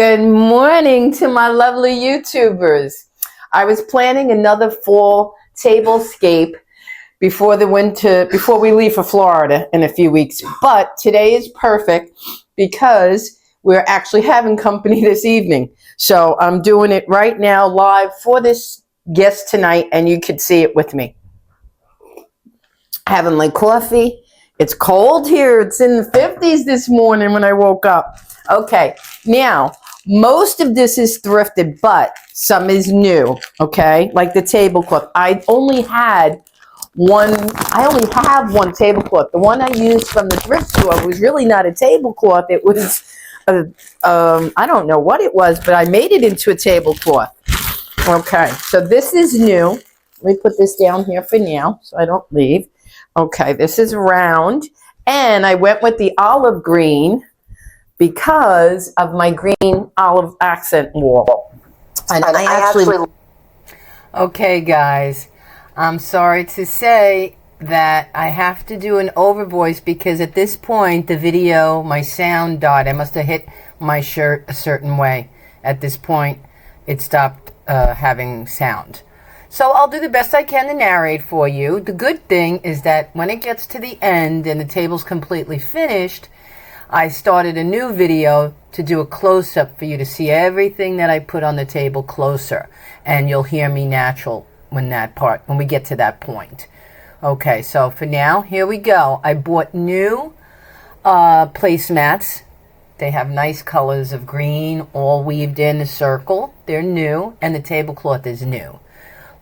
Good morning to my lovely YouTubers. I was planning another fall tablescape before we leave for Florida in a few weeks. But today is perfect because we're actually having company this evening. So I'm doing it right now live for this guest tonight, and you could see it with me. Having like coffee. It's cold here. It's in the 50s this morning when I woke up. Okay, now most of this is thrifted, but some is new, okay? Like the tablecloth. I only have one tablecloth. The one I used from the thrift store was really not a tablecloth. It was, I don't know what it was, but I made it into a tablecloth. Okay, so this is new. Let me put this down here for now so I don't leave. Okay, this is round, and I went with the olive green because of my green olive accent wall. And I actually... Okay, guys, I'm sorry to say that I have to do an overvoice because at this point, the video, my sound died. I must have hit my shirt a certain way. At this point, it stopped having sound. So I'll do the best I can to narrate for you. The good thing is that when it gets to the end and the table's completely finished, I started a new video to do a close-up for you to see everything that I put on the table closer. And you'll hear me natural when we get to that point. Okay, so for now, here we go. I bought new placemats. They have nice colors of green, all weaved in a circle. They're new, and the tablecloth is new.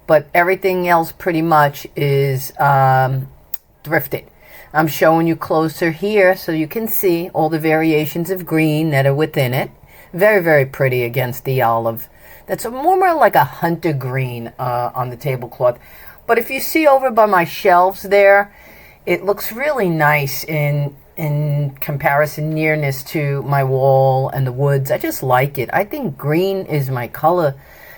But everything else pretty much is thrifted. I'm showing you closer here so you can see all the variations of green that are within it. Very, very pretty against the olive. That's more like a hunter green on the tablecloth. But if you see over by my shelves there, it looks really nice in comparison nearness to my wall and the woods. I just like it. I think green is my color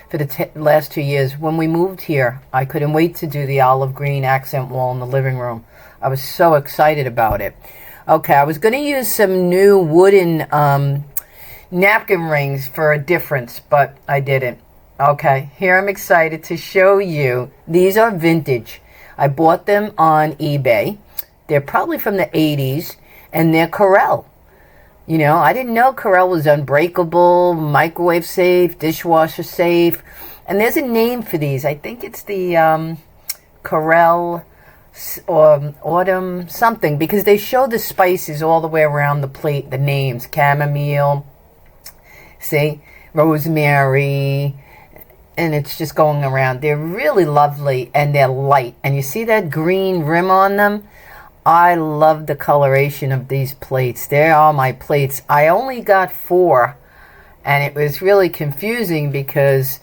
for the last 2 years. When we moved here, I couldn't wait to do the olive green accent wall in the living room. I was so excited about it. Okay, I was going to use some new wooden napkin rings for a difference, but I didn't. Okay, here I'm excited to show you. These are vintage. I bought them on eBay. They're probably from the 80s, and they're Corelle. You know, I didn't know Corelle was unbreakable, microwave safe, dishwasher safe. And there's a name for these. I think it's the Corelle or autumn something, because they show the spices all the way around the plate, the names, chamomile, see, rosemary, and it's just going around. They're really lovely, and they're light. And you see that green rim on them? I love the coloration of these plates. They are my plates. I only got 4, and it was really confusing because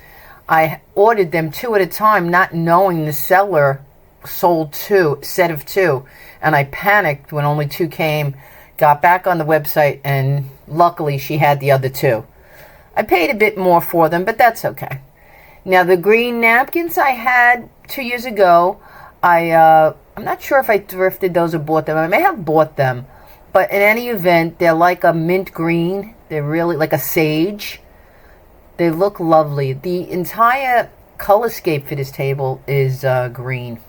I ordered them 2 at a time, not knowing the seller sold 2, set of 2, and I panicked when only 2 came, got back on the website, and luckily she had the other 2. I paid a bit more for them, but that's okay. Now the green napkins I had 2 years ago, I'm not sure if I thrifted those or bought them. I may have bought them. But in any event, they're like a mint green. They're really like a sage. They look lovely. The entire color scape for this table is green.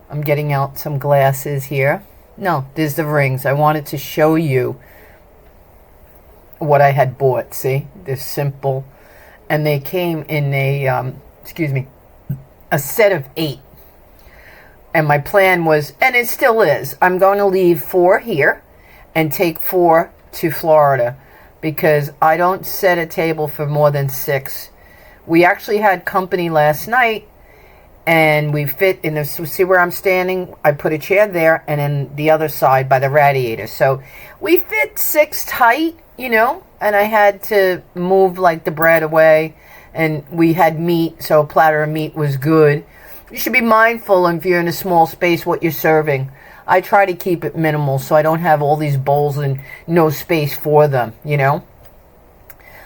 I'm getting out some glasses here. No, there's the rings. I wanted to show you what I had bought. See? They're simple. And they came in a, a set of 8. And my plan was, and it still is, I'm going to leave 4 here and take 4 to Florida because I don't set a table for more than 6. We actually had company last night, and we fit in the, see where I'm standing? I put a chair there and then the other side by the radiator. So we fit 6 tight, you know, and I had to move like the bread away, and we had meat, so a platter of meat was good. You should be mindful if you're in a small space what you're serving. I try to keep it minimal so I don't have all these bowls and no space for them, you know.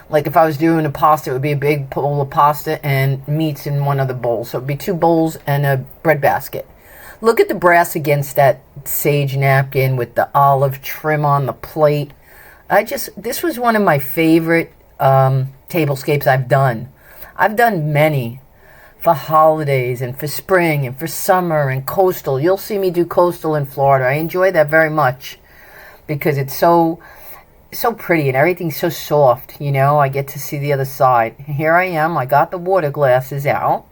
Like if I was doing a pasta, it would be a big bowl of pasta and meats in one of the bowls. So it would be 2 bowls and a bread basket. Look at the brass against that sage napkin with the olive trim on the plate. This was one of my favorite tablescapes I've done. I've done many for holidays and for spring and for summer and coastal. You'll see me do coastal in Florida. I enjoy that very much because it's so pretty and everything's so soft, you know. I get to see the other side. Here I am. I got the water glasses out.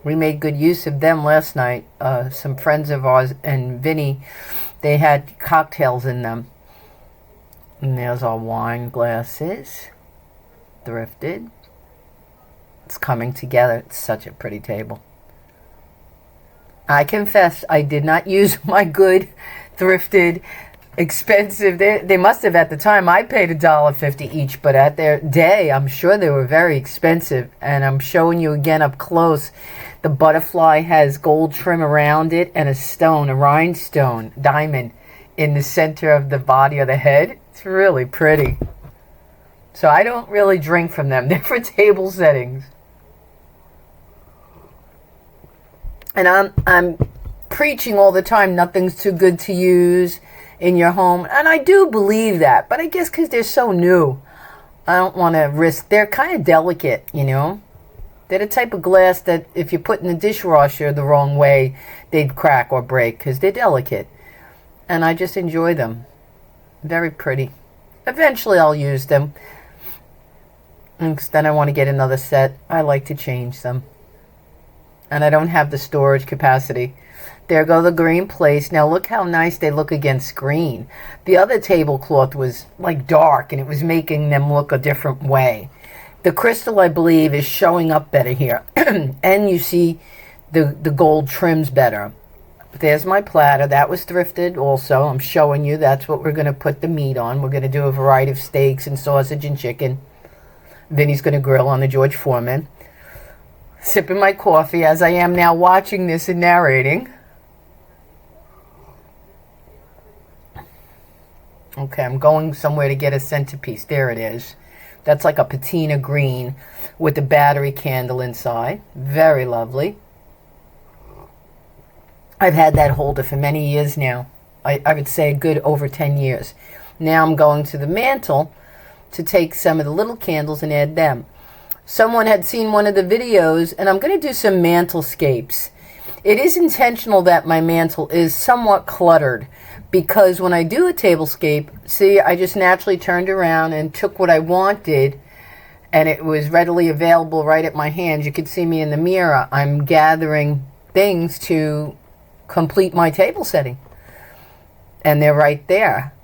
We made good use of them last night. Some friends of ours and Vinny, they had cocktails in them. And there's our wine glasses. Thrifted. It's coming together. It's such a pretty table. I confess I did not use my good, thrifted, expensive. They must have at the time. I paid $1.50 each, but at their day, I'm sure they were very expensive. And I'm showing you again up close. The butterfly has gold trim around it and a stone, a rhinestone diamond in the center of the body of the head. It's really pretty. So I don't really drink from them. They're for table settings. And I'm preaching all the time, nothing's too good to use in your home. And I do believe that. But I guess because they're so new, I don't want to risk. They're kind of delicate, you know. They're the type of glass that if you put in the dishwasher the wrong way, they'd crack or break because they're delicate. And I just enjoy them. Very pretty. Eventually I'll use them. And then I want to get another set. I like to change them. And I don't have the storage capacity. There go the green plates. Now look how nice they look against green. The other tablecloth was like dark and it was making them look a different way. The crystal, I believe, is showing up better here. And you see the gold trims better. There's my platter. That was thrifted also. I'm showing you that's what we're going to put the meat on. We're going to do a variety of steaks and sausage and chicken. Vinny's going to grill on the George Foreman. Sipping my coffee as I am now watching this and narrating. Okay, I'm going somewhere to get a centerpiece. There it is. That's like a patina green with a battery candle inside. Very lovely. I've had that holder for many years now. I would say a good over 10 years. Now I'm going to the mantle to take some of the little candles and add them. Someone had seen one of the videos, and I'm going to do some mantlescapes. It is intentional that my mantle is somewhat cluttered, because when I do a tablescape, see, I just naturally turned around and took what I wanted, and it was readily available right at my hands. You could see me in the mirror. I'm gathering things to complete my table setting, and they're right there.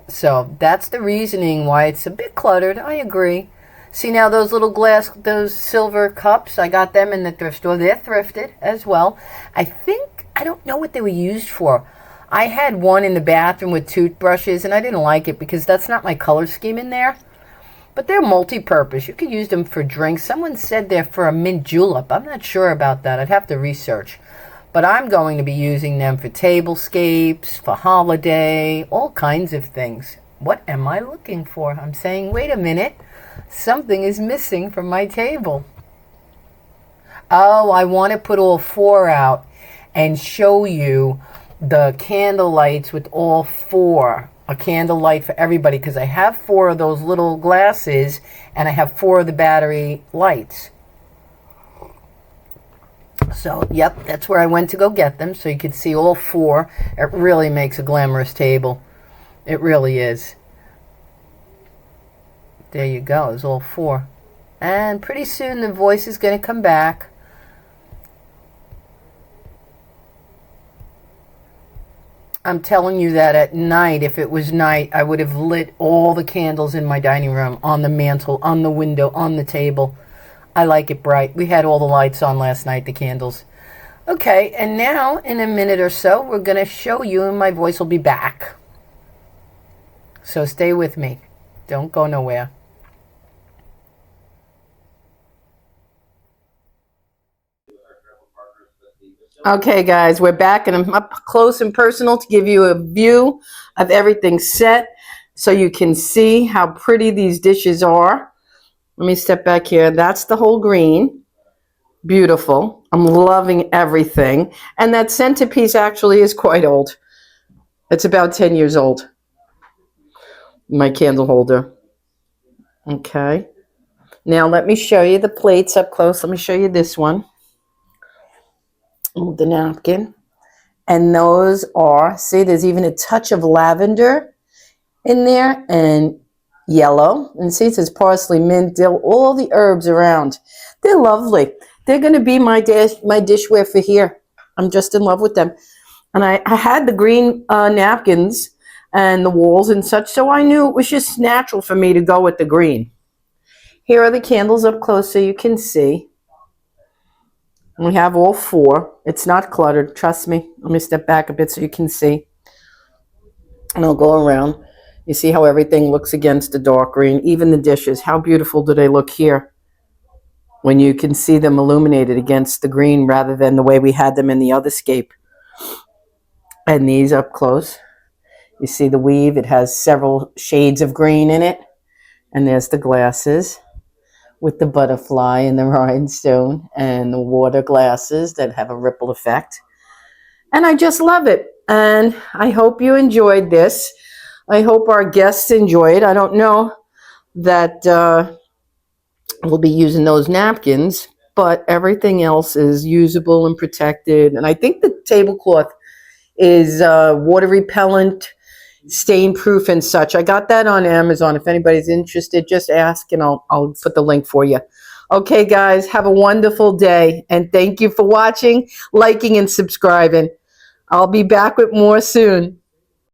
So that's the reasoning why it's a bit cluttered. I agree. See now those little glass, those silver cups, I got them in the thrift store. They're thrifted as well. I don't know what they were used for. I had one in the bathroom with toothbrushes, and I didn't like it because that's not my color scheme in there. But they're multi-purpose. You could use them for drinks. Someone said they're for a mint julep. I'm not sure about that. I'd have to research. But I'm going to be using them for tablescapes, for holiday, all kinds of things. What am I looking for? I'm saying, wait a minute. Something is missing from my table. Oh, I want to put all four out and show you the candle lights with all four. A candle light for everybody, because I have four of those little glasses and I have four of the battery lights. So, yep, that's where I went to go get them, so you can see all four. It really makes a glamorous table. It really is. There you go, it's all four. And pretty soon the voice is going to come back. I'm telling you that at night, if it was night, I would have lit all the candles in my dining room, on the mantle, on the window, on the table. I like it bright. We had all the lights on last night, the candles. Okay, and now in a minute or so, we're going to show you, and my voice will be back. So stay with me. Don't go nowhere. Okay, guys, we're back, and I'm up close and personal to give you a view of everything set so you can see how pretty these dishes are. Let me step back here. That's the whole green. Beautiful. I'm loving everything. And that centerpiece actually is quite old. It's about 10 years old. My candle holder. Okay. Now let me show you the plates up close. Let me show you this one. The napkin. And those are, see, there's even a touch of lavender in there and yellow. And see, it says parsley, mint, dill, all the herbs around. They're lovely. They're going to be my dishware for here. I'm just in love with them. And I had the green napkins and the walls and such, so I knew it was just natural for me to go with the green. Here are the candles up close so you can see. We have all 4. It's not cluttered, trust me. Let me step back a bit so you can see. And I'll go around. You see how everything looks against the dark green, even the dishes. How beautiful do they look here when you can see them illuminated against the green rather than the way we had them in the other scape. And these up close. You see the weave. It has several shades of green in it. And there's the glasses with the butterfly and the rhinestone and the water glasses that have a ripple effect. And I just love it. And I hope you enjoyed this. I hope our guests enjoy it. I don't know that we'll be using those napkins, but everything else is usable and protected. And I think the tablecloth is water repellent, stain proof and such. I got that on Amazon. If anybody's interested, just ask and I'll put the link for you. Okay, guys, have a wonderful day. And thank you for watching, liking, and subscribing. I'll be back with more soon.